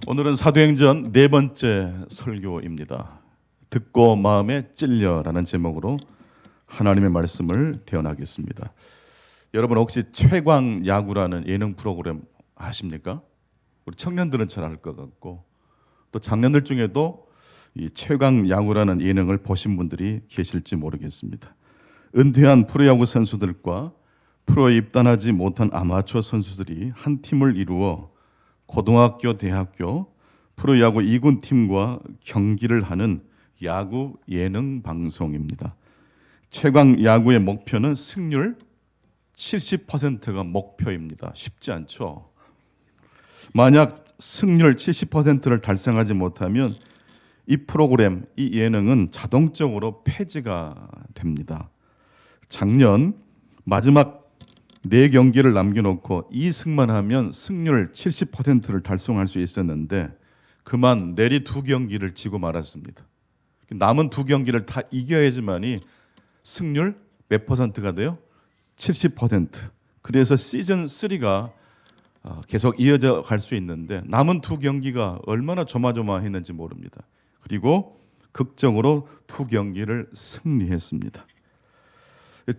오늘은 사도행전 네 번째 설교입니다. 듣고 마음에 찔려라는 제목으로 하나님의 말씀을 대언하겠습니다. 여러분 혹시 최광야구라는 예능 프로그램 아십니까? 우리 청년들은 잘 알 것 같고 또 장년들 중에도 이 최광야구라는 예능을 보신 분들이 계실지 모르겠습니다. 은퇴한 프로야구 선수들과 프로에 입단하지 못한 아마추어 선수들이 한 팀을 이루어 고등학교, 대학교, 프로야구 2군 팀과 경기를 하는 야구 예능 방송입니다. 최강 야구의 목표는 승률 70%가 목표입니다. 쉽지 않죠. 만약 승률 70%를 달성하지 못하면 이 프로그램, 이 예능은 자동적으로 폐지가 됩니다. 작년 마지막 4경기를 남겨놓고 2승만 하면 승률 70%를 달성할 수 있었는데 그만 내리 2경기를 지고 말았습니다. 남은 2경기를 다 이겨야지만이 승률 몇 퍼센트가 돼요? 70%. 그래서 시즌 3가 계속 이어져 갈 수 있는데 남은 2경기가 얼마나 조마조마했는지 모릅니다. 그리고 극적으로 2경기를 승리했습니다.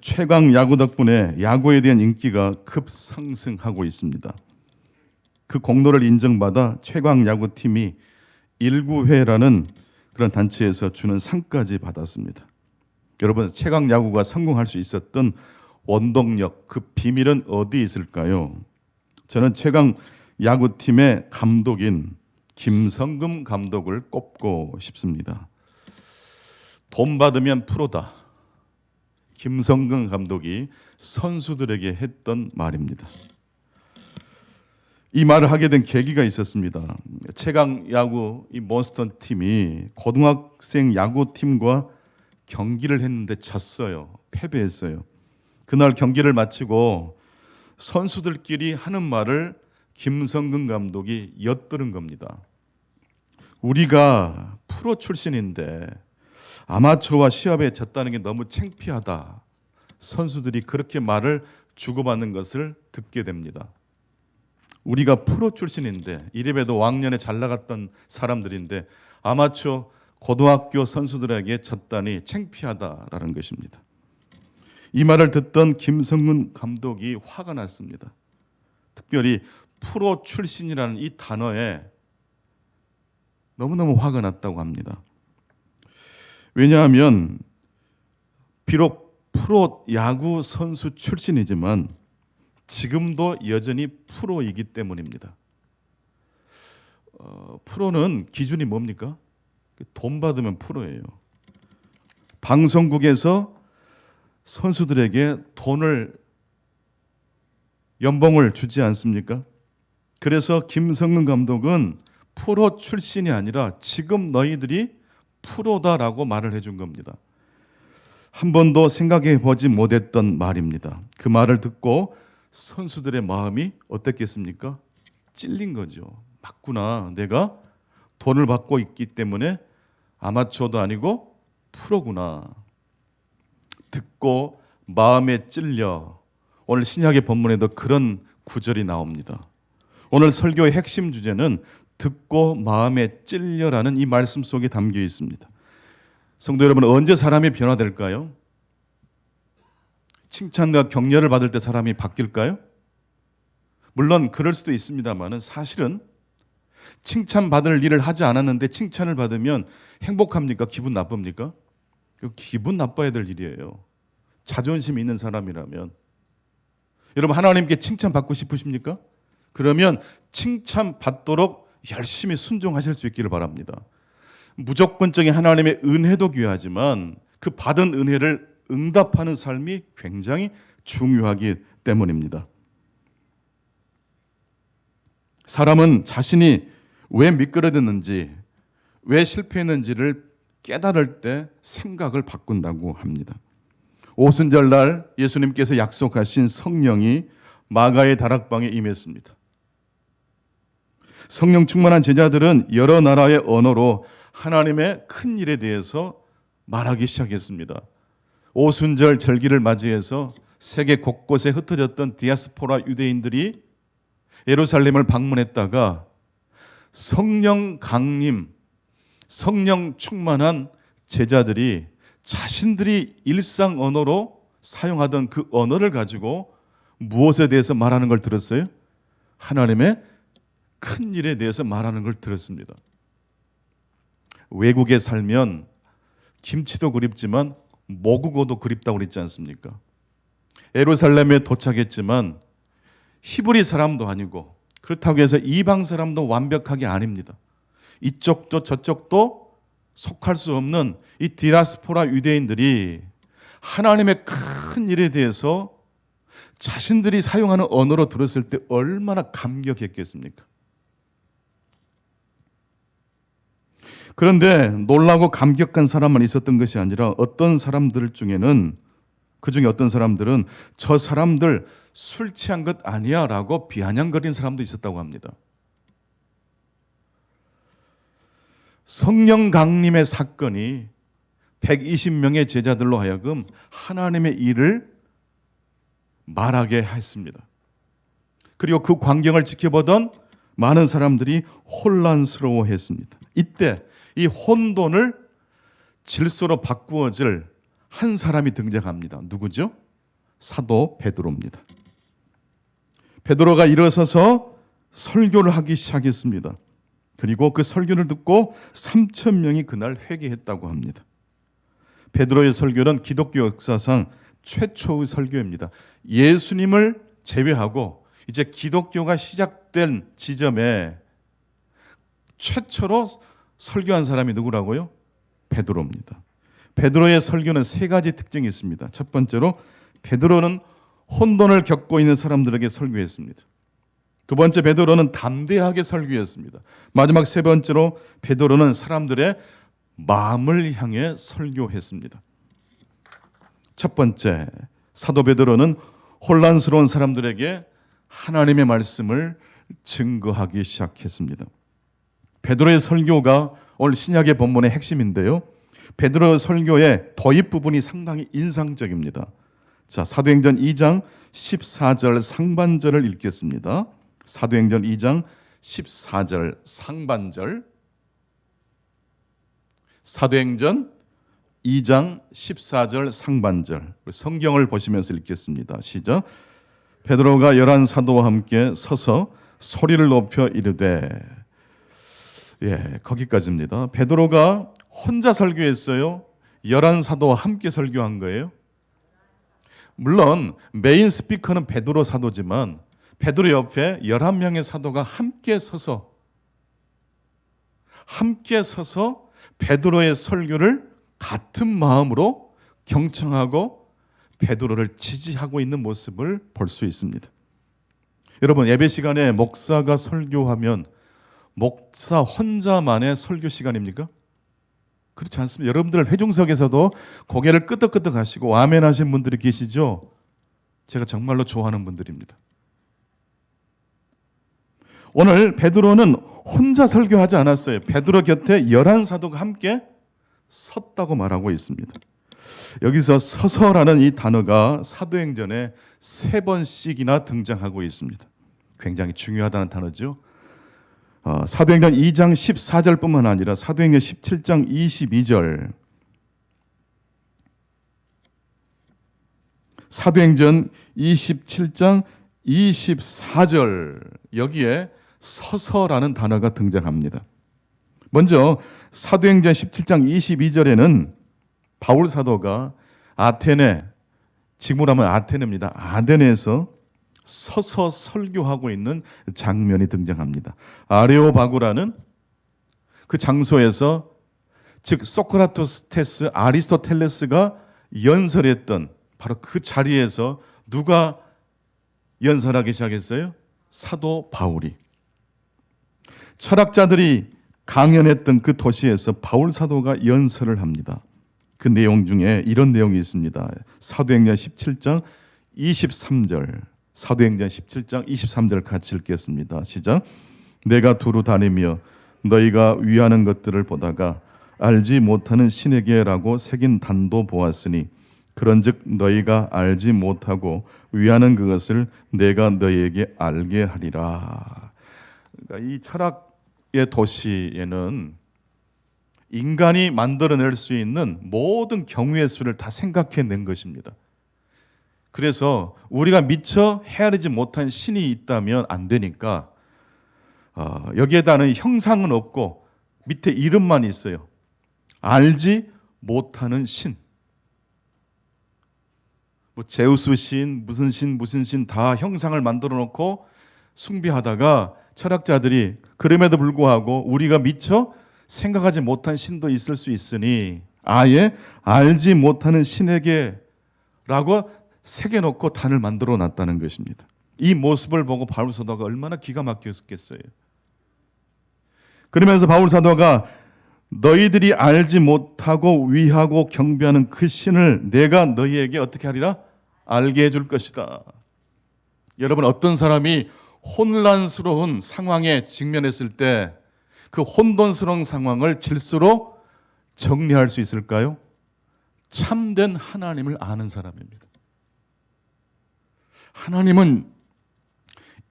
최강 야구 덕분에 야구에 대한 인기가 급상승하고 있습니다. 그 공로를 인정받아 최강 야구팀이 19회라는 그런 단체에서 주는 상까지 받았습니다. 여러분, 최강 야구가 성공할 수 있었던 원동력, 그 비밀은 어디 있을까요? 저는 최강 야구팀의 감독인 김성금 감독을 꼽고 싶습니다. 돈 받으면 프로다. 김성근 감독이 선수들에게 했던 말입니다. 이 말을 하게 된 계기가 있었습니다. 최강 야구 이 몬스터 팀이 고등학생 야구 팀과 경기를 했는데 졌어요. 패배했어요. 그날 경기를 마치고 선수들끼리 하는 말을 김성근 감독이 엿들은 겁니다. 우리가 프로 출신인데 아마추어와 시합에 졌다는 게 너무 창피하다. 선수들이 그렇게 말을 주고받는 것을 듣게 됩니다. 우리가 프로 출신인데 이래봬도 왕년에 잘 나갔던 사람들인데 아마추어 고등학교 선수들에게 졌다니 창피하다라는 것입니다. 이 말을 듣던 김성근 감독이 화가 났습니다. 특별히 프로 출신이라는 이 단어에 너무너무 화가 났다고 합니다. 왜냐하면 비록 프로 야구 선수 출신이지만 지금도 여전히 프로이기 때문입니다. 프로는 기준이 뭡니까? 돈 받으면 프로예요. 방송국에서 선수들에게 연봉을 주지 않습니까? 그래서 김성근 감독은 프로 출신이 아니라 지금 너희들이 프로다라고 말을 해준 겁니다. 한 번도 생각해 보지 못했던 말입니다. 그 말을 듣고 선수들의 마음이 어땠겠습니까? 찔린 거죠. 맞구나. 내가 돈을 받고 있기 때문에 아마추어도 아니고 프로구나. 듣고 마음에 찔려. 오늘 신약의 본문에도 그런 구절이 나옵니다. 오늘 설교의 핵심 주제는 듣고 마음에 찔려라는 이 말씀 속에 담겨 있습니다. 성도 여러분, 언제 사람이 변화될까요? 칭찬과 격려를 받을 때 사람이 바뀔까요? 물론 그럴 수도 있습니다만 사실은 칭찬받을 일을 하지 않았는데 칭찬을 받으면 행복합니까? 기분 나쁩니까? 기분 나빠야 될 일이에요. 자존심 있는 사람이라면. 여러분, 하나님께 칭찬받고 싶으십니까? 그러면 칭찬받도록 열심히 순종하실 수 있기를 바랍니다. 무조건적인 하나님의 은혜도 귀하지만 그 받은 은혜를 응답하는 삶이 굉장히 중요하기 때문입니다. 사람은 자신이 왜 미끄러졌는지, 왜 실패했는지를 깨달을 때 생각을 바꾼다고 합니다. 오순절날 예수님께서 약속하신 성령이 마가의 다락방에 임했습니다. 성령 충만한 제자들은 여러 나라의 언어로 하나님의 큰 일에 대해서 말하기 시작했습니다. 오순절 절기를 맞이해서 세계 곳곳에 흩어졌던 디아스포라 유대인들이 예루살렘을 방문했다가 성령 강림, 성령 충만한 제자들이 자신들이 일상 언어로 사용하던 그 언어를 가지고 무엇에 대해서 말하는 걸 들었어요? 하나님의 큰 일에 대해서 말하는 걸 들었습니다. 외국에 살면 김치도 그립지만 모국어도 그립다고 그랬지 않습니까? 예루살렘에 도착했지만 히브리 사람도 아니고 그렇다고 해서 이방 사람도 완벽하게 아닙니다. 이쪽도 저쪽도 속할 수 없는 이 디아스포라 유대인들이 하나님의 큰 일에 대해서 자신들이 사용하는 언어로 들었을 때 얼마나 감격했겠습니까? 그런데 놀라고 감격한 사람만 있었던 것이 아니라 어떤 사람들 중에는, 그 중에 어떤 사람들은 저 사람들 술 취한 것 아니야 라고 비아냥거린 사람도 있었다고 합니다. 성령 강림의 사건이 120명의 제자들로 하여금 하나님의 일을 말하게 했습니다. 그리고 그 광경을 지켜보던 많은 사람들이 혼란스러워했습니다. 이때 이 혼돈을 질서로 바꾸어질 한 사람이 등장합니다. 누구죠? 사도 베드로입니다. 베드로가 일어서서 설교를 하기 시작했습니다. 그리고 그 설교를 듣고 3,000명이 그날 회개했다고 합니다. 베드로의 설교는 기독교 역사상 최초의 설교입니다. 예수님을 제외하고 이제 기독교가 시작된 지점에 최초로 설교한 사람이 누구라고요? 베드로입니다. 베드로의 설교는 세 가지 특징이 있습니다. 첫 번째로 베드로는 혼돈을 겪고 있는 사람들에게 설교했습니다. 두 번째, 베드로는 담대하게 설교했습니다. 마지막 세 번째로 베드로는 사람들의 마음을 향해 설교했습니다. 첫 번째, 사도 베드로는 혼란스러운 사람들에게 하나님의 말씀을 증거하기 시작했습니다. 베드로의 설교가 오늘 신약의 본문의 핵심인데요. 베드로의 설교의 도입 부분이 상당히 인상적입니다. 자, 사도행전 2장 14절 상반절을 읽겠습니다. 사도행전 2장 14절 상반절. 사도행전 2장 14절 상반절. 성경을 보시면서 읽겠습니다. 시작. 베드로가 열한 사도와 함께 서서 소리를 높여 이르되, 거기까지입니다. 베드로가 혼자 설교했어요? 열한 사도와 함께 설교한 거예요? 물론 메인 스피커는 베드로 사도지만 베드로 옆에 11명의 사도가 함께 서서 베드로의 설교를 같은 마음으로 경청하고 베드로를 지지하고 있는 모습을 볼 수 있습니다. 여러분, 예배 시간에 목사가 설교하면 목사 혼자만의 설교 시간입니까? 그렇지 않습니다. 여러분들 회중석에서도 고개를 끄덕끄덕 하시고 아멘 하신 분들이 계시죠? 제가 정말로 좋아하는 분들입니다. 오늘 베드로는 혼자 설교하지 않았어요. 베드로 곁에 11사도가 함께 섰다고 말하고 있습니다. 여기서 서서라는 이 단어가 사도행전에 3번씩이나 등장하고 있습니다. 굉장히 중요하다는 단어죠. 사도행전 2장 14절뿐만 아니라 사도행전 17장 22절, 사도행전 27장 24절, 여기에 서서라는 단어가 등장합니다. 먼저 사도행전 17장 22절에는 바울 사도가 아테네, 지금으로 하면 아테네입니다. 아테네에서 서서 설교하고 있는 장면이 등장합니다. 아레오바구라는 그 장소에서, 즉 소크라테스, 아리스토텔레스가 연설했던 바로 그 자리에서 누가 연설하기 시작했어요? 사도 바울이. 철학자들이 강연했던 그 도시에서 바울 사도가 연설을 합니다. 그 내용 중에 이런 내용이 있습니다. 사도행전 17장 23절, 사도행전 17장 23절 같이 읽겠습니다. 시작. 내가 두루 다니며 너희가 위하는 것들을 보다가 알지 못하는 신에게라고 새긴 단도 보았으니 그런즉 너희가 알지 못하고 위하는 그것을 내가 너희에게 알게 하리라. 그러니까 이 철학 도시에는 인간이 만들어낼 수 있는 모든 경우의 수를 다 생각해낸 것입니다. 그래서 우리가 미처 헤아리지 못한 신이 있다면 안 되니까 여기에다는 형상은 없고 밑에 이름만 있어요. 알지 못하는 신. 뭐 제우스 신, 무슨 신 다 형상을 만들어 놓고 숭배하다가 철학자들이 그럼에도 불구하고 우리가 미처 생각하지 못한 신도 있을 수 있으니 아예 알지 못하는 신에게 라고 새겨놓고 단을 만들어 놨다는 것입니다. 이 모습을 보고 바울 사도가 얼마나 기가 막혔겠어요. 그러면서 바울 사도가 너희들이 알지 못하고 위하고 경배하는 그 신을 내가 너희에게 어떻게 하리라? 알게 해줄 것이다. 여러분, 어떤 사람이 혼란스러운 상황에 직면했을 때 그 혼돈스러운 상황을 질서로 정리할 수 있을까요? 참된 하나님을 아는 사람입니다. 하나님은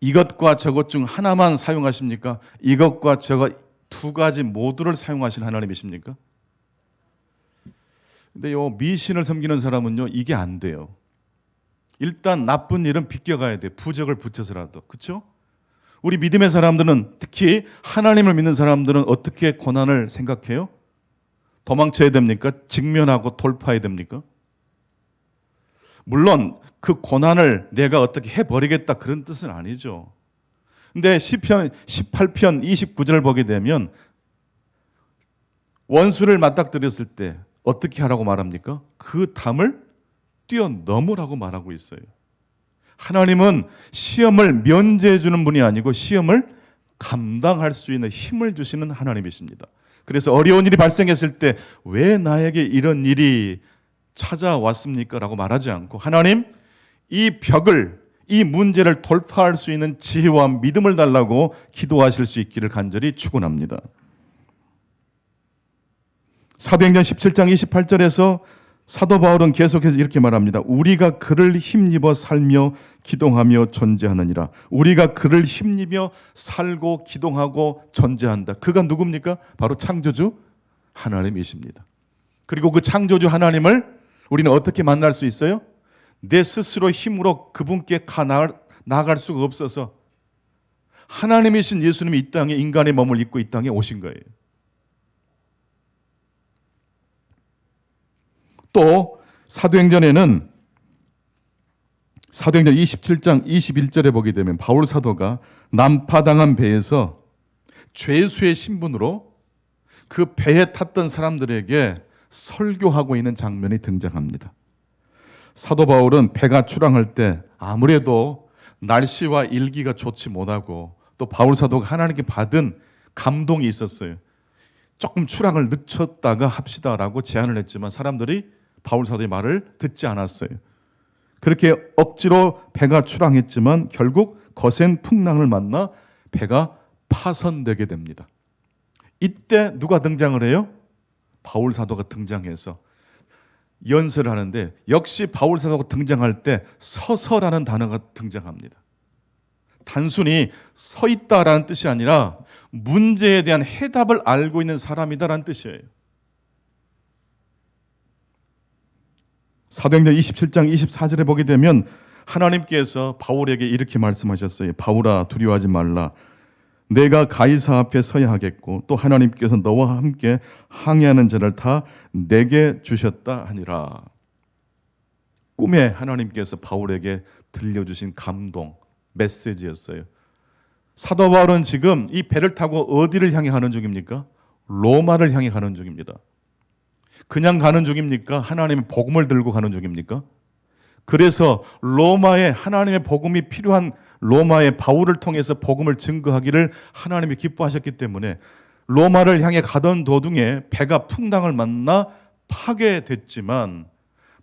이것과 저것 중 하나만 사용하십니까? 이것과 저것 두 가지 모두를 사용하신 하나님이십니까? 근데 미신을 섬기는 사람은요, 이게 안 돼요. 일단 나쁜 일은 비껴가야 돼. 부적을 붙여서라도. 그렇죠? 우리 믿음의 사람들은, 특히 하나님을 믿는 사람들은 어떻게 고난을 생각해요? 도망쳐야 됩니까? 직면하고 돌파해야 됩니까? 물론 그 고난을 내가 어떻게 해버리겠다 그런 뜻은 아니죠. 근데 시편 18편 29절을 보게 되면 원수를 맞닥뜨렸을 때 어떻게 하라고 말합니까? 그 담을 뛰어넘으라고 말하고 있어요. 하나님은 시험을 면제해 주는 분이 아니고 시험을 감당할 수 있는 힘을 주시는 하나님이십니다. 그래서 어려운 일이 발생했을 때 왜 나에게 이런 일이 찾아왔습니까? 라고 말하지 않고 하나님, 이 벽을, 이 문제를 돌파할 수 있는 지혜와 믿음을 달라고 기도하실 수 있기를 간절히 축원합니다. 사도행전 17장 28절에서 사도 바울은 계속해서 이렇게 말합니다. 우리가 그를 힘입어 살며 기동하며 존재하느니라. 우리가 그를 힘입어 살고 기동하고 존재한다. 그가 누굽니까? 바로 창조주 하나님이십니다. 그리고 그 창조주 하나님을 우리는 어떻게 만날 수 있어요? 내 스스로 힘으로 그분께 나아갈 수가 없어서 하나님이신 예수님이 이 땅에 인간의 몸을 입고 이 땅에 오신 거예요. 또 사도행전 27장 21절에 보게 되면 바울 사도가 난파당한 배에서 죄수의 신분으로 그 배에 탔던 사람들에게 설교하고 있는 장면이 등장합니다. 사도 바울은 배가 출항할 때 아무래도 날씨와 일기가 좋지 못하고 또 바울 사도가 하나님께 받은 감동이 있었어요. 조금 출항을 늦췄다가 합시다라고 제안을 했지만 사람들이 바울 사도의 말을 듣지 않았어요. 그렇게 억지로 배가 출항했지만 결국 거센 풍랑을 만나 배가 파선되게 됩니다. 이때 누가 등장을 해요? 바울 사도가 등장해서 연설을 하는데 역시 바울 사도가 등장할 때 서서라는 단어가 등장합니다. 단순히 서 있다라는 뜻이 아니라 문제에 대한 해답을 알고 있는 사람이다라는 뜻이에요. 사도행전 27장 24절에 보게 되면 하나님께서 바울에게 이렇게 말씀하셨어요. 바울아, 두려워하지 말라. 내가 가이사 앞에 서야 하겠고 또 하나님께서 너와 함께 항해하는 자를 다 내게 주셨다 하니라. 꿈에 하나님께서 바울에게 들려주신 감동 메시지였어요. 사도 바울은 지금 이 배를 타고 어디를 향해 가는 중입니까? 로마를 향해 가는 중입니다. 그냥 가는 중입니까? 하나님의 복음을 들고 가는 중입니까? 그래서 로마에 하나님의 복음이 필요한 로마의 바울을 통해서 복음을 증거하기를 하나님이 기뻐하셨기 때문에 로마를 향해 가던 도중에 배가 풍랑을 만나 파괴됐지만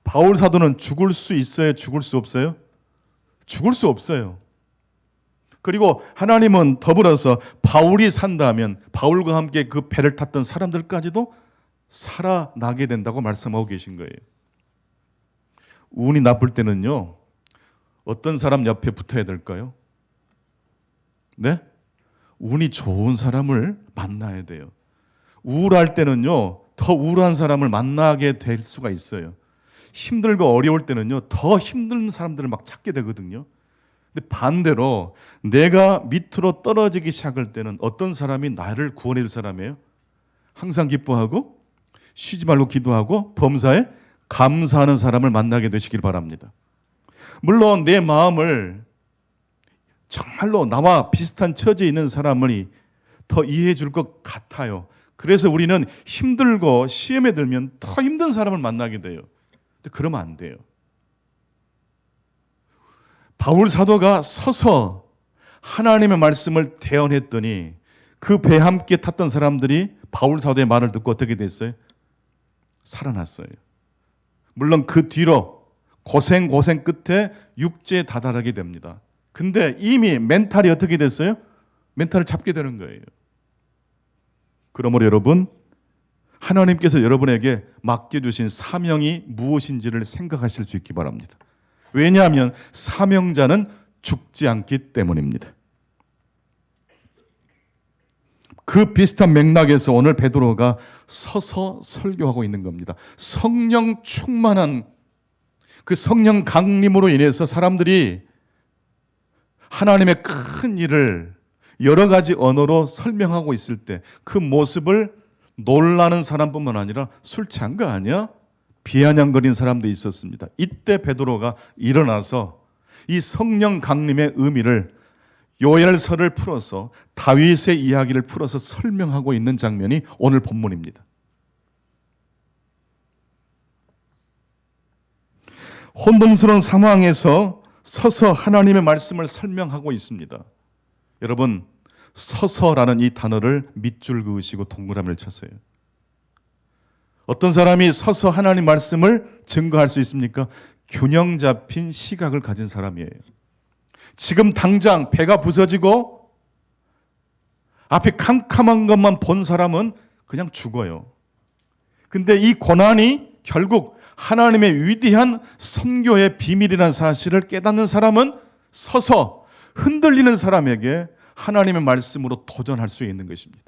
바울 사도는 죽을 수 있어요? 죽을 수 없어요? 죽을 수 없어요. 그리고 하나님은 더불어서 바울이 산다면 바울과 함께 그 배를 탔던 사람들까지도 살아나게 된다고 말씀하고 계신 거예요. 운이 나쁠 때는요, 어떤 사람 옆에 붙어야 될까요? 네? 운이 좋은 사람을 만나야 돼요. 우울할 때는요, 더 우울한 사람을 만나게 될 수가 있어요. 힘들고 어려울 때는요, 더 힘든 사람들을 막 찾게 되거든요. 근데 반대로 내가 밑으로 떨어지기 시작할 때는 어떤 사람이 나를 구원해 줄 사람이에요? 항상 기뻐하고 쉬지 말고 기도하고 범사에 감사하는 사람을 만나게 되시길 바랍니다. 물론 내 마음을 정말로 나와 비슷한 처지에 있는 사람을 더 이해해 줄 것 같아요. 그래서 우리는 힘들고 시험에 들면 더 힘든 사람을 만나게 돼요. 근데 그러면 안 돼요. 바울 사도가 서서 하나님의 말씀을 대언했더니 그 배 함께 탔던 사람들이 바울 사도의 말을 듣고 어떻게 됐어요? 살아났어요. 물론 그 뒤로 고생 끝에 육지에 다다르게 됩니다. 근데 이미 멘탈이 어떻게 됐어요? 멘탈을 잡게 되는 거예요. 그러므로 여러분, 하나님께서 여러분에게 맡겨주신 사명이 무엇인지를 생각하실 수 있기 바랍니다. 왜냐하면 사명자는 죽지 않기 때문입니다. 그 비슷한 맥락에서 오늘 베드로가 서서 설교하고 있는 겁니다. 성령 충만한 그 성령 강림으로 인해서 사람들이 하나님의 큰 일을 여러 가지 언어로 설명하고 있을 때 그 모습을 놀라는 사람뿐만 아니라 술 취한 거 아니야? 비아냥거린 사람도 있었습니다. 이때 베드로가 일어나서 이 성령 강림의 의미를 요엘서를 풀어서 다윗의 이야기를 풀어서 설명하고 있는 장면이 오늘 본문입니다. 혼돈스러운 상황에서 서서 하나님의 말씀을 설명하고 있습니다. 여러분, 서서라는 이 단어를 밑줄 그으시고 동그라미를 쳤어요. 어떤 사람이 서서 하나님 말씀을 증거할 수 있습니까? 균형 잡힌 시각을 가진 사람이에요. 지금 당장 배가 부서지고 앞에 캄캄한 것만 본 사람은 그냥 죽어요. 근데 이 고난이 결국 하나님의 위대한 선교의 비밀이라는 사실을 깨닫는 사람은 서서 흔들리는 사람에게 하나님의 말씀으로 도전할 수 있는 것입니다.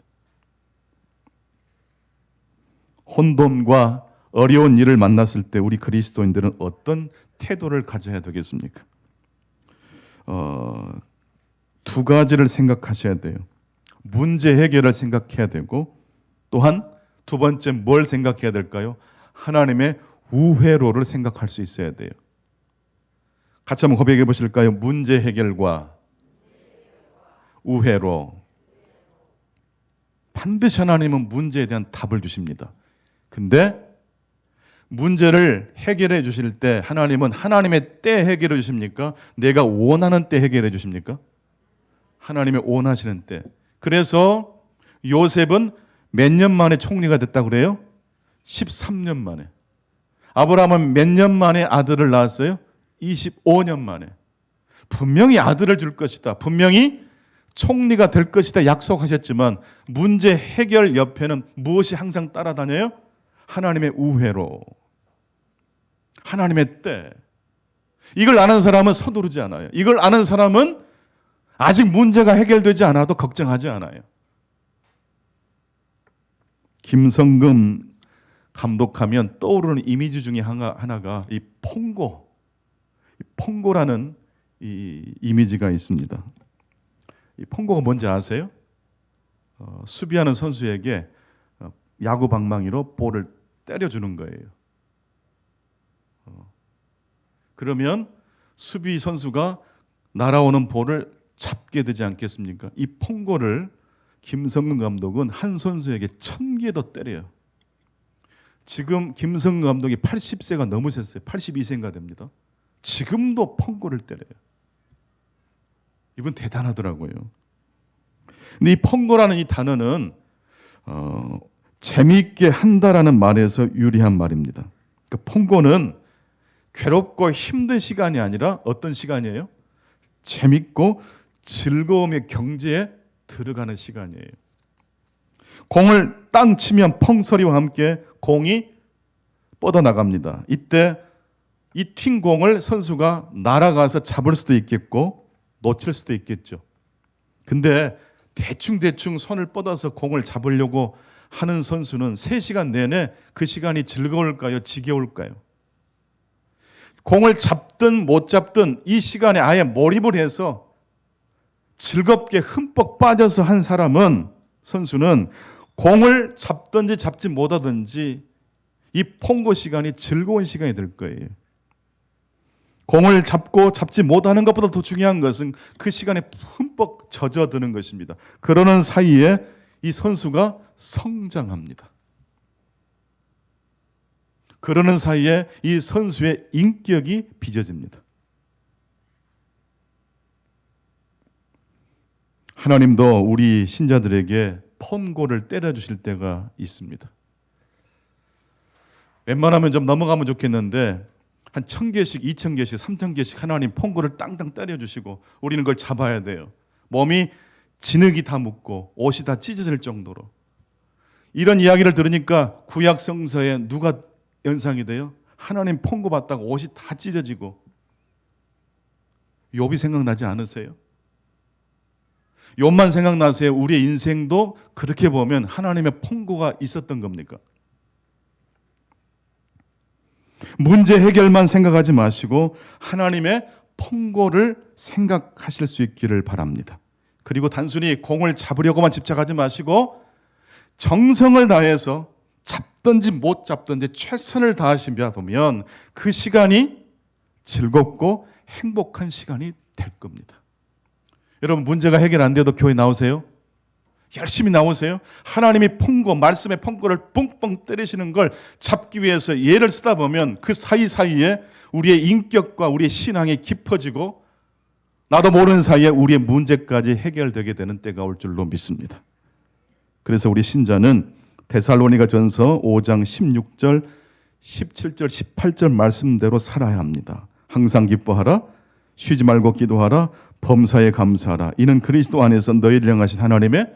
혼돈과 어려운 일을 만났을 때 우리 그리스도인들은 어떤 태도를 가져야 되겠습니까? 두 가지를 생각하셔야 돼요. 문제 해결을 생각해야 되고, 또한 두 번째 뭘 생각해야 될까요? 하나님의 우회로를 생각할 수 있어야 돼요. 같이 한번 고백해 보실까요? 문제 해결과 우회로. 반드시 하나님은 문제에 대한 답을 주십니다. 근데 문제를 해결해 주실 때 하나님은 하나님의 때 해결해 주십니까? 내가 원하는 때 해결해 주십니까? 하나님의 원하시는 때. 그래서 요셉은 몇 년 만에 총리가 됐다고 그래요? 13년 만에. 아브라함은 몇 년 만에 아들을 낳았어요? 25년 만에. 분명히 아들을 줄 것이다. 분명히 총리가 될 것이다 약속하셨지만 문제 해결 옆에는 무엇이 항상 따라다녀요? 하나님의 우회로. 하나님의 때. 이걸 아는 사람은 서두르지 않아요. 이걸 아는 사람은 아직 문제가 해결되지 않아도 걱정하지 않아요. 김성금 감독하면 떠오르는 이미지 중에 하나가 이 퐁고라는 이 이미지가 있습니다. 이 퐁고가 뭔지 아세요? 수비하는 선수에게 야구 방망이로 볼을 때려주는 거예요. 그러면 수비 선수가 날아오는 볼을 잡게 되지 않겠습니까? 이 퐁고를 김성근 감독은 한 선수에게 1000개 더 때려요. 지금 김성근 감독이 80세가 넘으셨어요. 82세인가 됩니다. 지금도 퐁고를 때려요. 이분 대단하더라고요. 근데 이 퐁고라는 이 단어는 재미있게 한다라는 말에서 유리한 말입니다. 그러니까 퐁고는 괴롭고 힘든 시간이 아니라 어떤 시간이에요? 재밌고 즐거움의 경지에 들어가는 시간이에요. 공을 땅 치면 펑 소리와 함께 공이 뻗어나갑니다. 이때 이 튄 공을 선수가 날아가서 잡을 수도 있겠고 놓칠 수도 있겠죠. 근데 대충대충 손을 뻗어서 공을 잡으려고 하는 선수는 3시간 내내 그 시간이 즐거울까요? 지겨울까요? 공을 잡든 못 잡든 이 시간에 아예 몰입을 해서 즐겁게 흠뻑 빠져서 한 선수는 공을 잡든지 잡지 못하든지 이 퐁고 시간이 즐거운 시간이 될 거예요. 공을 잡고 잡지 못하는 것보다 더 중요한 것은 그 시간에 흠뻑 젖어드는 것입니다. 그러는 사이에 이 선수가 성장합니다. 그러는 사이에 이 선수의 인격이 빚어집니다. 하나님도 우리 신자들에게 폰고를 때려주실 때가 있습니다. 웬만하면 좀 넘어가면 좋겠는데 한 1000개씩, 2000개씩, 3000개씩 하나님 폰고를 땅땅 때려주시고 우리는 그걸 잡아야 돼요. 몸이 진흙이 다 묻고 옷이 다 찢어질 정도로. 이런 이야기를 들으니까 구약 성서에 누가 연상이 돼요? 하나님 폰고 받다가 옷이 다 찢어지고. 욥이 생각나지 않으세요? 욥만 생각나세요? 우리의 인생도 그렇게 보면 하나님의 폰고가 있었던 겁니까? 문제 해결만 생각하지 마시고 하나님의 폰고를 생각하실 수 있기를 바랍니다. 그리고 단순히 공을 잡으려고만 집착하지 마시고 정성을 다해서 잡든지 못 잡든지 최선을 다하시며 보면 그 시간이 즐겁고 행복한 시간이 될 겁니다. 여러분, 문제가 해결 안 돼도 교회 나오세요? 열심히 나오세요? 하나님이 폰고, 말씀의 폰고를 뻥뻥 때리시는 걸 잡기 위해서 예를 쓰다 보면 그 사이사이에 우리의 인격과 우리의 신앙이 깊어지고 나도 모르는 사이에 우리의 문제까지 해결되게 되는 때가 올 줄로 믿습니다. 그래서 우리 신자는 데살로니가 전서 5장 16절, 17절, 18절 말씀대로 살아야 합니다. 항상 기뻐하라, 쉬지 말고 기도하라, 범사에 감사하라. 이는 그리스도 안에서 너희를 향하신 하나님의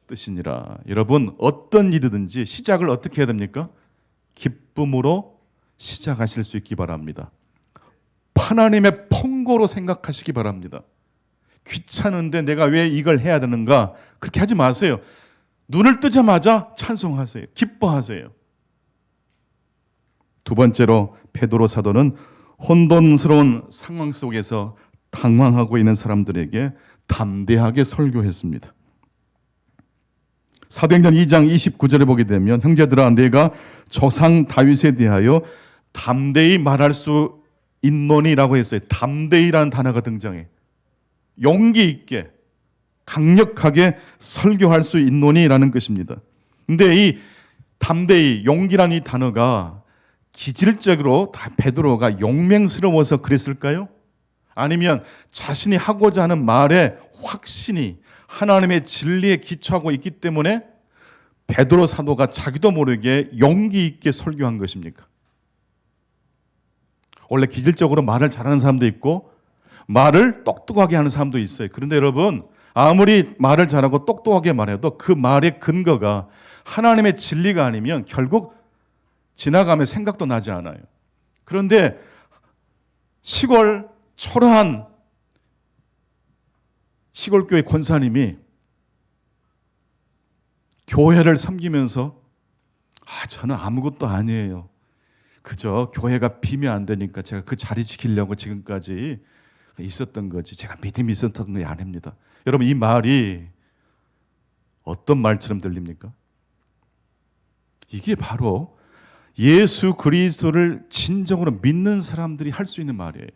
뜻이니라. 여러분, 어떤 일이든지 시작을 어떻게 해야 됩니까? 기쁨으로 시작하실 수 있기 바랍니다. 하나님의 폰고로 생각하시기 바랍니다. 귀찮은데 내가 왜 이걸 해야 되는가? 그렇게 하지 마세요. 눈을 뜨자마자 찬송하세요. 기뻐하세요. 두 번째로 베드로 사도는 혼돈스러운 상황 속에서 당황하고 있는 사람들에게 담대하게 설교했습니다. 사도행전 2장 29절에 보게 되면 형제들아 내가 조상 다윗에 대하여 담대히 말할 수 있노니라고 했어요. 담대히라는 단어가 등장해. 용기 있게 강력하게 설교할 수 있노니라는 것입니다. 근데 이 담대히, 용기라는 이 단어가 기질적으로 다 베드로가 용맹스러워서 그랬을까요? 아니면 자신이 하고자 하는 말에 확신이 하나님의 진리에 기초하고 있기 때문에 베드로 사도가 자기도 모르게 용기 있게 설교한 것입니까? 원래 기질적으로 말을 잘하는 사람도 있고 말을 똑똑하게 하는 사람도 있어요. 그런데 여러분, 아무리 말을 잘하고 똑똑하게 말해도 그 말의 근거가 하나님의 진리가 아니면 결국 지나가면 생각도 나지 않아요. 그런데 시골 초라한 시골교회 권사님이 교회를 섬기면서 저는 아무것도 아니에요. 그저 교회가 비면 안 되니까 제가 그 자리 지키려고 지금까지 있었던 거지. 제가 믿음이 있었던 게 아닙니다. 여러분, 이 말이 어떤 말처럼 들립니까? 이게 바로 예수 그리스도를 진정으로 믿는 사람들이 할 수 있는 말이에요.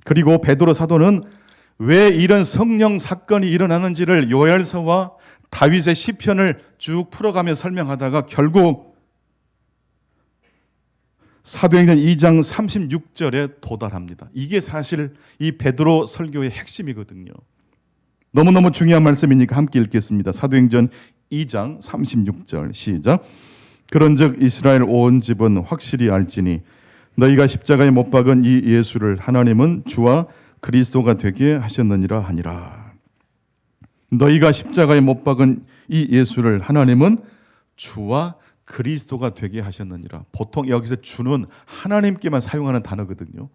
그리고 베드로 사도는 왜 이런 성령 사건이 일어나는지를 요엘서와 다윗의 시편을 쭉 풀어가며 설명하다가 결국 사도행전 2장 36절에 도달합니다. 이게 사실 이 베드로 설교의 핵심이거든요. 너무너무 중요한 말씀이니까 함께 읽겠습니다. 사도행전 2장 36절 시작. 그런즉 이스라엘 온 집은 확실히 알지니 너희가 십자가에 못 박은 이 예수를 하나님은 주와 그리스도가 되게 하셨느니라 하니라. 너희가 십자가에 못 박은 이 예수를 하나님은 주와 그리스도가 되게 하셨느니라. 보통 여기서 주는 하나님께만 사용하는 단어거든요.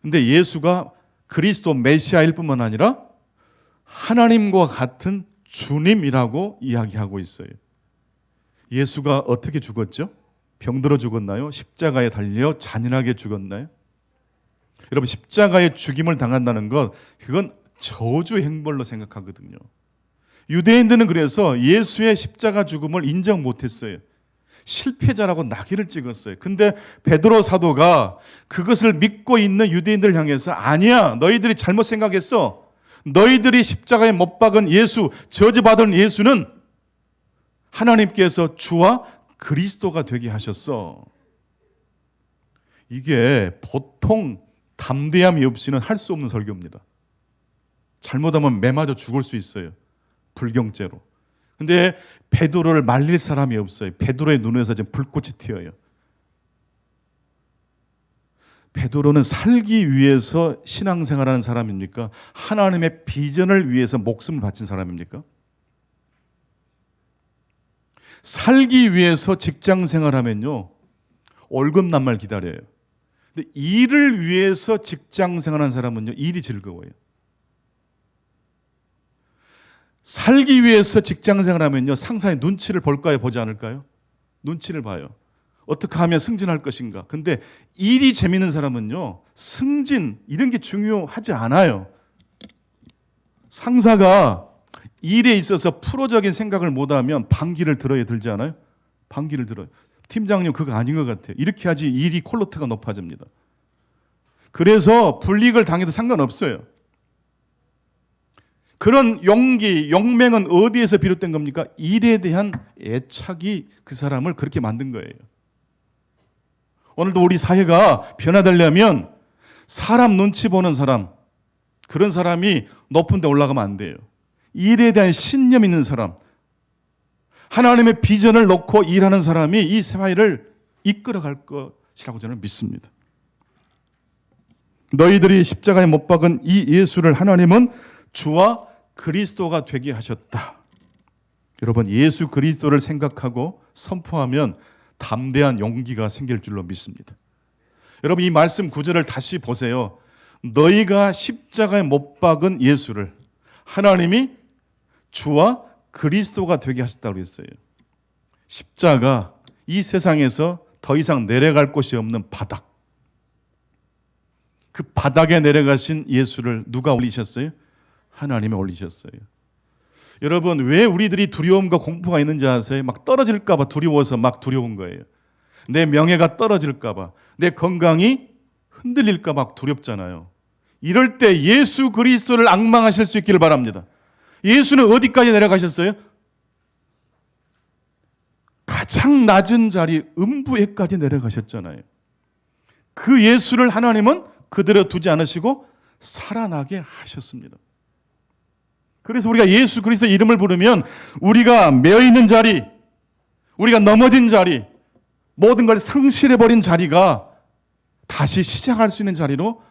근데 예수가 그리스도 메시아일 뿐만 아니라 하나님과 같은 주님이라고 이야기하고 있어요. 예수가 어떻게 죽었죠? 병들어 죽었나요? 십자가에 달려 잔인하게 죽었나요? 여러분, 십자가에 죽임을 당한다는 것, 그건 저주 행벌로 생각하거든요. 유대인들은 그래서 예수의 십자가 죽음을 인정 못했어요. 실패자라고 낙인을 찍었어요. 근데 베드로 사도가 그것을 믿고 있는 유대인들 향해서 아니야, 너희들이 잘못 생각했어. 너희들이 십자가에 못 박은 예수, 저주받은 예수는 하나님께서 주와 그리스도가 되게 하셨어. 이게 보통 담대함이 없이는 할 수 없는 설교입니다. 잘못하면 매 맞아 죽을 수 있어요. 불경죄로. 근데 베드로를 말릴 사람이 없어요. 베드로의 눈에서 지금 불꽃이 튀어요. 베드로는 살기 위해서 신앙생활하는 사람입니까? 하나님의 비전을 위해서 목숨을 바친 사람입니까? 살기 위해서 직장생활하면요, 월급날만 기다려요. 근데 일을 위해서 직장생활하는 사람은요, 일이 즐거워요. 살기 위해서 직장생활하면요, 상사의 눈치를 볼까요, 보지 않을까요? 눈치를 봐요. 어떻게 하면 승진할 것인가. 근데 일이 재밌는 사람은요, 승진 이런 게 중요하지 않아요. 상사가 일에 있어서 프로적인 생각을 못하면 반기를 들어야 들지 않아요? 반기를 들어요. 팀장님 그거 아닌 것 같아요. 이렇게 하지 일이 퀄리티가 높아집니다. 그래서 불이익을 당해도 상관없어요. 그런 용기, 용맹은 어디에서 비롯된 겁니까? 일에 대한 애착이 그 사람을 그렇게 만든 거예요. 오늘도 우리 사회가 변화되려면 사람 눈치 보는 사람, 그런 사람이 높은 데 올라가면 안 돼요. 일에 대한 신념 있는 사람, 하나님의 비전을 놓고 일하는 사람이 이 사회를 이끌어갈 것이라고 저는 믿습니다. 너희들이 십자가에 못 박은 이 예수를 하나님은 주와 그리스도가 되게 하셨다. 여러분, 예수 그리스도를 생각하고 선포하면 담대한 용기가 생길 줄로 믿습니다. 여러분, 이 말씀 구절을 다시 보세요. 너희가 십자가에 못 박은 예수를 하나님이 주와 그리스도가 되게 하셨다고 했어요. 십자가, 이 세상에서 더 이상 내려갈 곳이 없는 바닥. 그 바닥에 내려가신 예수를 누가 올리셨어요? 하나님이 올리셨어요. 여러분, 왜 우리들이 두려움과 공포가 있는지 아세요? 막 떨어질까 봐 두려워서 막 두려운 거예요. 내 명예가 떨어질까 봐, 내 건강이 흔들릴까 봐 두렵잖아요. 이럴 때 예수 그리스도를 앙망하실 수 있기를 바랍니다. 예수는 어디까지 내려가셨어요? 가장 낮은 자리 음부에까지 내려가셨잖아요. 그 예수를 하나님은 그대로 두지 않으시고 살아나게 하셨습니다. 그래서 우리가 예수 그리스도 이름을 부르면 우리가 매어있는 자리, 우리가 넘어진 자리, 모든 걸 상실해버린 자리가 다시 시작할 수 있는 자리로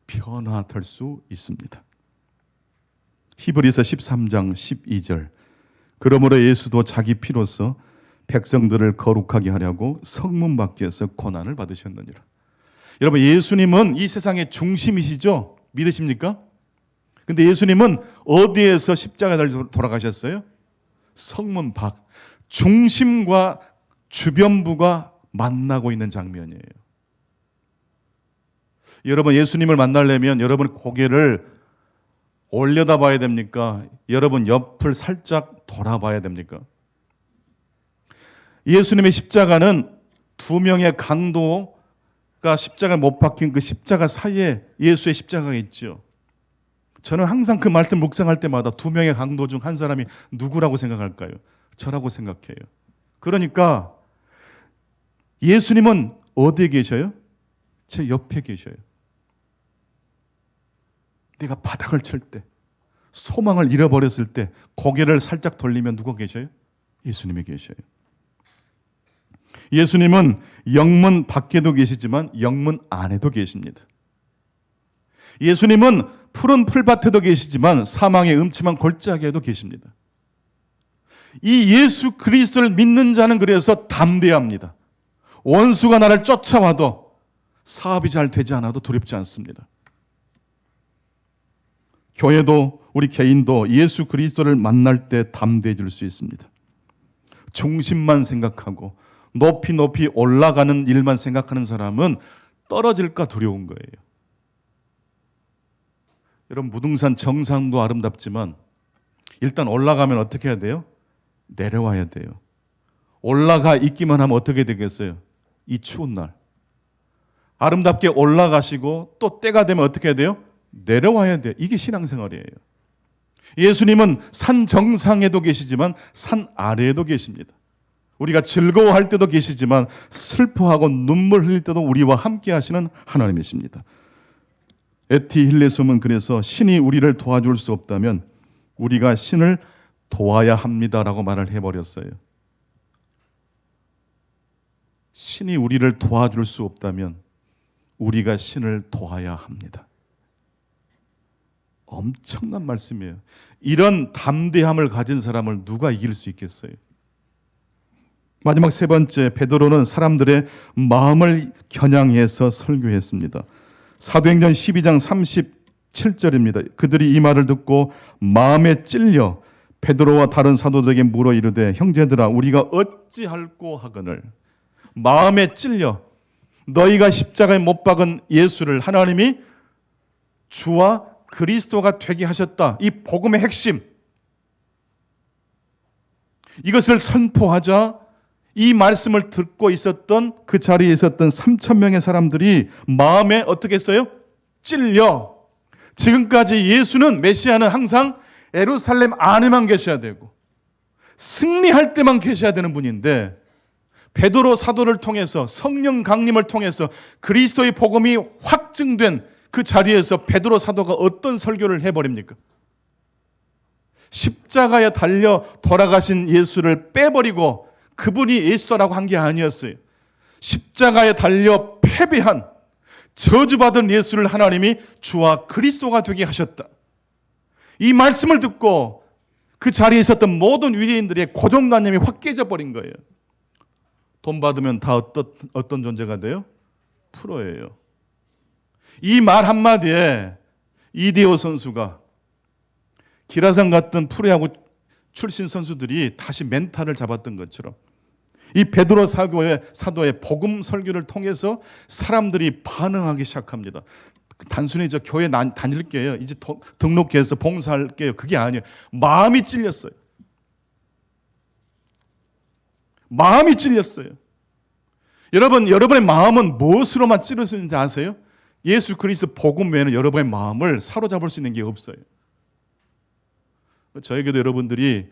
변화될 수 있습니다. 히브리서 13장 12절, 그러므로 예수도 자기 피로써 백성들을 거룩하게 하려고 성문 밖에서 고난을 받으셨느니라. 여러분, 예수님은 이 세상의 중심이시죠? 믿으십니까? 근데 예수님은 어디에서 십자가를 돌아가셨어요? 성문 밖, 중심과 주변부가 만나고 있는 장면이에요. 여러분, 예수님을 만나려면 여러분 고개를 올려다 봐야 됩니까? 여러분 옆을 살짝 돌아봐야 됩니까? 예수님의 십자가는 두 명의 강도가 십자가에 못 박힌 그 십자가 사이에 예수의 십자가가 있죠. 저는 항상 그 말씀 묵상할 때마다 두 명의 강도 중 한 사람이 누구라고 생각할까요? 저라고 생각해요. 그러니까 예수님은 어디에 계셔요? 제 옆에 계셔요. 내가 바닥을 칠 때, 소망을 잃어버렸을 때 고개를 살짝 돌리면 누가 계셔요? 예수님이 계셔요. 예수님은 영문 밖에도 계시지만 영문 안에도 계십니다. 예수님은 푸른 풀밭에도 계시지만 사망의 음침한 골짜기에도 계십니다. 이 예수 그리스도를 믿는 자는 그래서 담대합니다. 원수가 나를 쫓아와도, 사업이 잘 되지 않아도 두렵지 않습니다. 교회도 우리 개인도 예수 그리스도를 만날 때 담대해질 수 있습니다. 중심만 생각하고 높이 높이 올라가는 일만 생각하는 사람은 떨어질까 두려운 거예요. 여러분, 무등산 정상도 아름답지만 일단 올라가면 어떻게 해야 돼요? 내려와야 돼요. 올라가 있기만 하면 어떻게 되겠어요? 이 추운 날 아름답게 올라가시고 또 때가 되면 어떻게 해야 돼요? 내려와야 돼요. 이게 신앙생활이에요. 예수님은 산 정상에도 계시지만 산 아래에도 계십니다. 우리가 즐거워할 때도 계시지만 슬퍼하고 눈물 흘릴 때도 우리와 함께 하시는 하나님이십니다. 에티 힐레솜은 그래서 신이 우리를 도와줄 수 없다면 우리가 신을 도와야 합니다라고 말을 해버렸어요. 신이 우리를 도와줄 수 없다면 우리가 신을 도와야 합니다. 엄청난 말씀이에요. 이런 담대함을 가진 사람을 누가 이길 수 있겠어요? 마지막 세 번째, 베드로는 사람들의 마음을 겨냥해서 설교했습니다. 사도행전 12장 37절입니다. 그들이 이 말을 듣고 마음에 찔려 베드로와 다른 사도들에게 물어 이르되 형제들아 우리가 어찌할꼬 하거늘. 마음에 찔려 너희가 십자가에 못 박은 예수를 하나님이 주와 그리스도가 되게 하셨다. 이 복음의 핵심. 이것을 선포하자 이 말씀을 듣고 있었던 그 자리에 있었던 3,000명의 사람들이 마음에 어떻게 했어요? 찔려. 지금까지 예수는 메시아는 항상 예루살렘 안에만 계셔야 되고 승리할 때만 계셔야 되는 분인데 베드로 사도를 통해서 성령 강림을 통해서 그리스도의 복음이 확증된 그 자리에서 베드로 사도가 어떤 설교를 해버립니까? 십자가에 달려 돌아가신 예수를 빼버리고 그분이 예수다라고 한 게 아니었어요. 십자가에 달려 패배한 저주받은 예수를 하나님이 주와 그리스도가 되게 하셨다. 이 말씀을 듣고 그 자리에 있었던 모든 유대인들의 고정관념이 확 깨져버린 거예요. 돈 받으면 다 어떤 존재가 돼요? 프로예요. 이 말 한마디에 이대호 선수가 기라상 같은 프로야구 출신 선수들이 다시 멘탈을 잡았던 것처럼 이 베드로 사도의 복음 설교를 통해서 사람들이 반응하기 시작합니다. 단순히 저 교회 다닐게요. 이제 등록해서 봉사할게요. 그게 아니에요. 마음이 찔렸어요. 마음이 찔렸어요. 여러분, 여러분의 마음은 무엇으로만 찔러지는지 아세요? 예수 그리스도 복음 외에는 여러분의 마음을 사로잡을 수 있는 게 없어요. 저에게도 여러분들이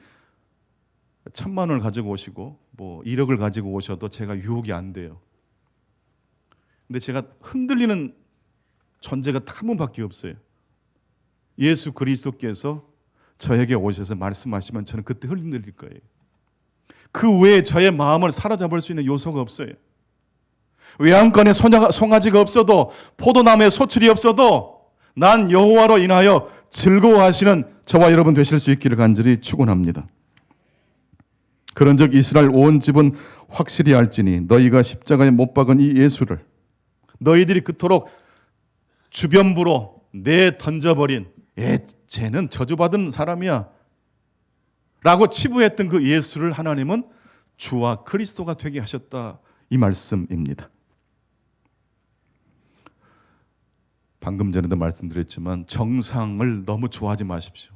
1,000만 원을 가지고 오시고 뭐 1억을 가지고 오셔도 제가 유혹이 안 돼요. 근데 제가 흔들리는 존재가 한 분밖에 없어요. 예수 그리스도께서 저에게 오셔서 말씀하시면 저는 그때 흔들릴 거예요. 그 외에 저의 마음을 사로잡을 수 있는 요소가 없어요. 외양간에 송아지가 없어도 포도나무에 소출이 없어도 난 여호와로 인하여 즐거워하시는 저와 여러분 되실 수 있기를 간절히 축원합니다. 그런즉 이스라엘 온 집은 확실히 알지니 너희가 십자가에 못 박은 이 예수를 너희들이 그토록 주변부로 내던져버린 쟤는 저주받은 사람이야 라고 치부했던 그 예수를 하나님은 주와 그리스도가 되게 하셨다, 이 말씀입니다. 방금 전에도 말씀드렸지만 정상을 너무 좋아하지 마십시오.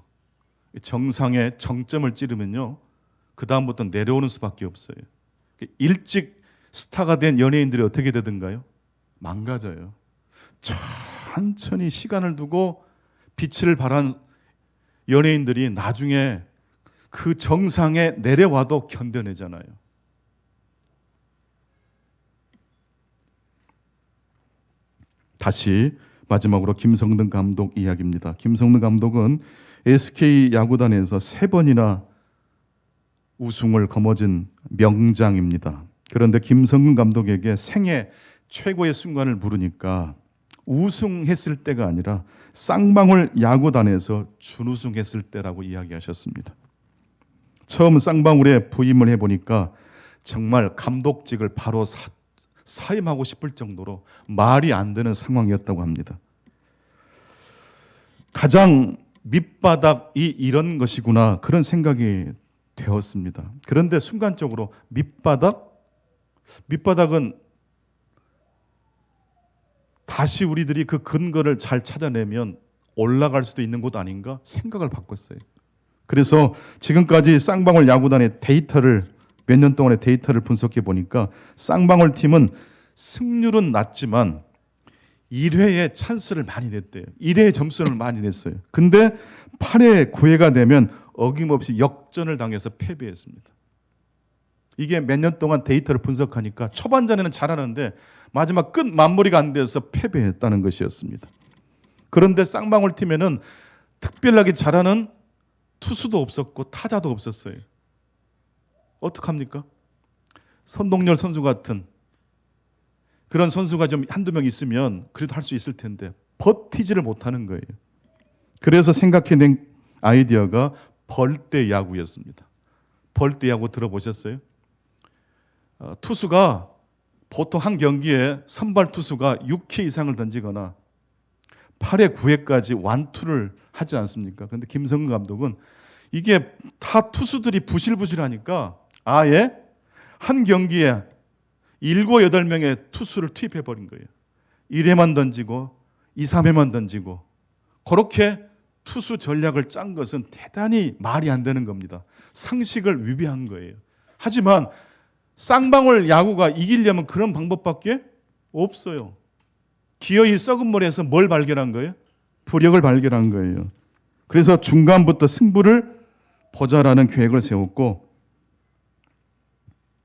정상에 정점을 찌르면요 그 다음부터 내려오는 수밖에 없어요. 일찍 스타가 된 연예인들이 어떻게 되든가요? 망가져요. 천천히 시간을 두고 빛을 발한 연예인들이 나중에 그 정상에 내려와도 견뎌내잖아요. 다시 마지막으로 김성등 감독 이야기입니다. 김성등 감독은 SK 야구단에서 3번이나 우승을 거머쥔 명장입니다. 그런데 김성근 감독에게 생애 최고의 순간을 물으니까 우승했을 때가 아니라 쌍방울 야구단에서 준우승했을 때라고 이야기하셨습니다. 처음 쌍방울에 부임을 해보니까 정말 감독직을 바로 사임하고 싶을 정도로 말이 안 되는 상황이었다고 합니다. 가장 밑바닥이 이런 것이구나 그런 생각이 되었습니다. 그런데 순간적으로 밑바닥은 다시 우리들이 그 근거를 잘 찾아내면 올라갈 수도 있는 곳 아닌가 생각을 바꿨어요. 그래서 지금까지 쌍방울 야구단의 몇 년 동안의 데이터를 분석해 보니까 쌍방울 팀은 승률은 낮지만 1회에 찬스를 많이 냈대요. 1회에 점수를 많이 냈어요. 근데 8회, 9회가 되면 어김없이 역전을 당해서 패배했습니다. 이게 몇 년 동안 데이터를 분석하니까 초반전에는 잘하는데 마지막 끝 마무리가 안 돼서 패배했다는 것이었습니다. 그런데 쌍방울 팀에는 특별하게 잘하는 투수도 없었고 타자도 없었어요. 어떡합니까? 선동열 선수 같은 그런 선수가 좀 한두 명 있으면 그래도 할 수 있을 텐데 버티지를 못하는 거예요. 그래서 생각해낸 아이디어가 벌떼 야구였습니다. 벌떼 야구 들어보셨어요? 투수가 보통 한 경기에 선발 투수가 6회 이상을 던지거나 8회, 9회까지 완투를 하지 않습니까? 그런데 김성근 감독은 이게 다 투수들이 부실부실하니까 아예 한 경기에 7, 8명의 투수를 투입해버린 거예요. 1회만 던지고 2, 3회만 던지고 그렇게 투수 전략을 짠 것은 대단히 말이 안 되는 겁니다. 상식을 위배한 거예요. 하지만 쌍방울 야구가 이기려면 그런 방법밖에 없어요. 기어이 썩은 물에서 뭘 발견한 거예요? 부력을 발견한 거예요. 그래서 중간부터 승부를 보자라는 계획을 세웠고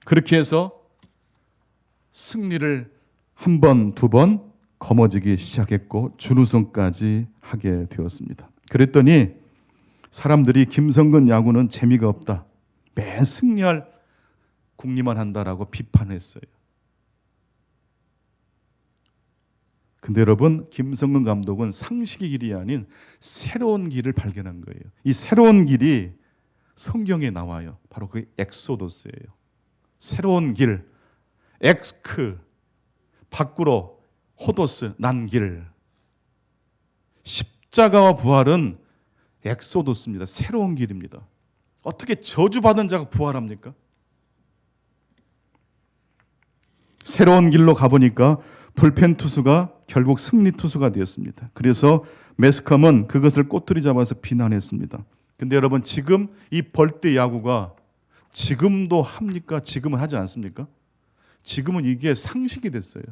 그렇게 해서 승리를 한 번, 두 번 거머쥐기 시작했고 준우승까지 하게 되었습니다. 그랬더니 사람들이 김성근 야구는 재미가 없다. 매 승리할 궁리만 한다라고 비판했어요. 근데 여러분, 김성근 감독은 상식의 길이 아닌 새로운 길을 발견한 거예요. 이 새로운 길이 성경에 나와요. 바로 그 엑소더스예요. 새로운 길, 엑스크, 밖으로, 호도스, 난 길. 십자가와 부활은 엑소더스입니다. 새로운 길입니다. 어떻게 저주받은 자가 부활합니까? 새로운 길로 가보니까 불펜 투수가 결국 승리 투수가 되었습니다. 그래서 매스컴은 그것을 꼬투리 잡아서 비난했습니다. 근데 여러분 지금 이 벌떼 야구가 지금도 합니까? 지금은 하지 않습니까? 지금은 이게 상식이 됐어요.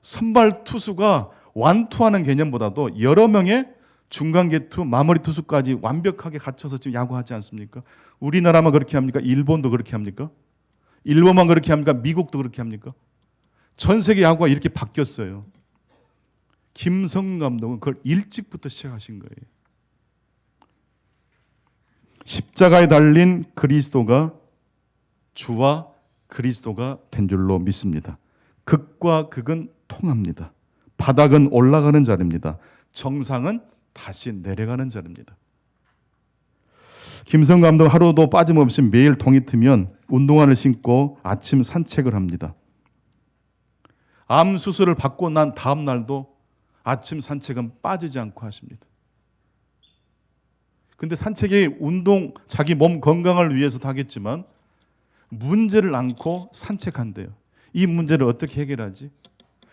선발 투수가 완투하는 개념보다도 여러 명의 중간 개투, 마무리 투수까지 완벽하게 갖춰서 지금 야구하지 않습니까? 우리나라만 그렇게 합니까? 일본도 그렇게 합니까? 일본만 그렇게 합니까? 미국도 그렇게 합니까? 전 세계 야구가 이렇게 바뀌었어요. 김성근 감독은 그걸 일찍부터 시작하신 거예요. 십자가에 달린 그리스도가 주와 그리스도가 된 줄로 믿습니다. 극과 극은 통합니다. 바닥은 올라가는 자리입니다. 정상은 다시 내려가는 자리입니다. 김성근 감독 하루도 빠짐없이 매일 동이 트면 운동화를 신고 아침 산책을 합니다. 암 수술을 받고 난 다음 날도 아침 산책은 빠지지 않고 하십니다. 근데 산책이 운동, 자기 몸 건강을 위해서도 하겠지만 문제를 안고 산책한대요. 이 문제를 어떻게 해결하지?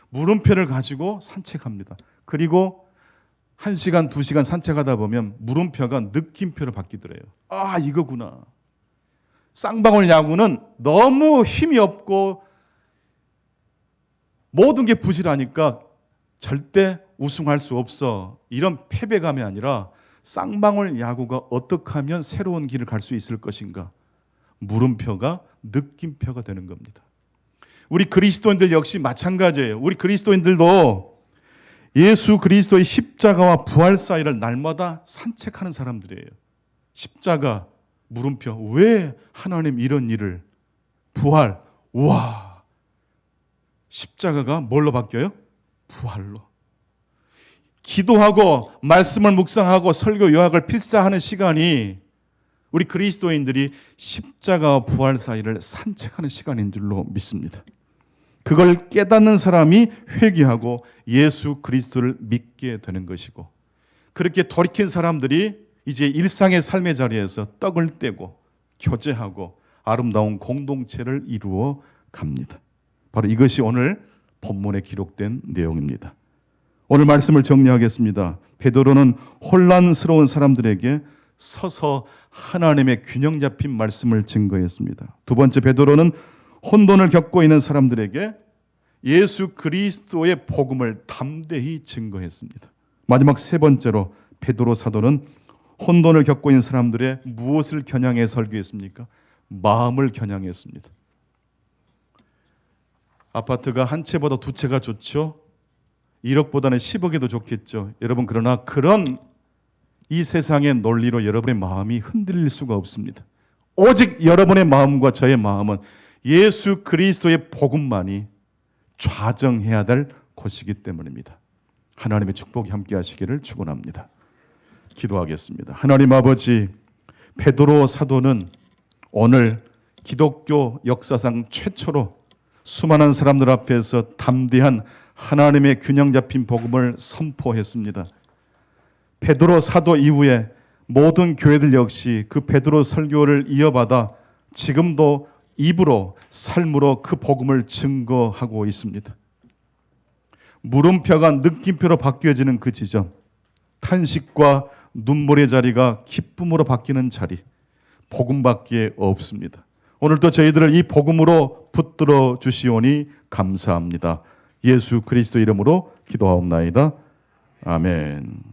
물음표를 가지고 산책합니다. 그리고 1시간, 2시간 산책하다 보면 물음표가 느낌표로 바뀌더래요. 아, 이거구나. 쌍방울 야구는 너무 힘이 없고 모든 게 부실하니까 절대 우승할 수 없어. 이런 패배감이 아니라 쌍방울 야구가 어떻게 하면 새로운 길을 갈 수 있을 것인가. 물음표가 느낌표가 되는 겁니다. 우리 그리스도인들 역시 마찬가지예요. 우리 그리스도인들도 예수 그리스도의 십자가와 부활 사이를 날마다 산책하는 사람들이에요. 십자가, 물음표. 왜 하나님 이런 일을? 부활. 우와. 십자가가 뭘로 바뀌어요? 부활로. 기도하고 말씀을 묵상하고 설교 요약을 필사하는 시간이 우리 그리스도인들이 십자가와 부활 사이를 산책하는 시간인 줄로 믿습니다. 그걸 깨닫는 사람이 회개하고 예수 그리스도를 믿게 되는 것이고 그렇게 돌이킨 사람들이 이제 일상의 삶의 자리에서 떡을 떼고 교제하고 아름다운 공동체를 이루어 갑니다. 바로 이것이 오늘 본문에 기록된 내용입니다. 오늘 말씀을 정리하겠습니다. 베드로는 혼란스러운 사람들에게 서서 하나님의 균형 잡힌 말씀을 증거했습니다. 두 번째, 베드로는 혼돈을 겪고 있는 사람들에게 예수 그리스도의 복음을 담대히 증거했습니다. 마지막 세 번째로, 베드로 사도는 혼돈을 겪고 있는 사람들의 무엇을 겨냥해 설교했습니까? 마음을 겨냥했습니다. 아파트가 한 채보다 두 채가 좋죠? 1억보다는 10억이 더 좋겠죠. 여러분, 그러나 그런 이 세상의 논리로 여러분의 마음이 흔들릴 수가 없습니다. 오직 여러분의 마음과 저의 마음은 예수 그리스도의 복음만이 좌정해야 될 것이기 때문입니다. 하나님의 축복이 함께 하시기를 축원합니다. 기도하겠습니다. 하나님 아버지, 베드로 사도는 오늘 기독교 역사상 최초로 수많은 사람들 앞에서 담대한 하나님의 균형 잡힌 복음을 선포했습니다. 베드로 사도 이후에 모든 교회들 역시 그 베드로 설교를 이어받아 지금도 입으로 삶으로 그 복음을 증거하고 있습니다. 물음표가 느낌표로 바뀌어지는 그 지점, 탄식과 눈물의 자리가 기쁨으로 바뀌는 자리, 복음밖에 없습니다. 오늘도 저희들을 이 복음으로 붙들어 주시오니 감사합니다. 예수 그리스도 이름으로 기도하옵나이다. 아멘.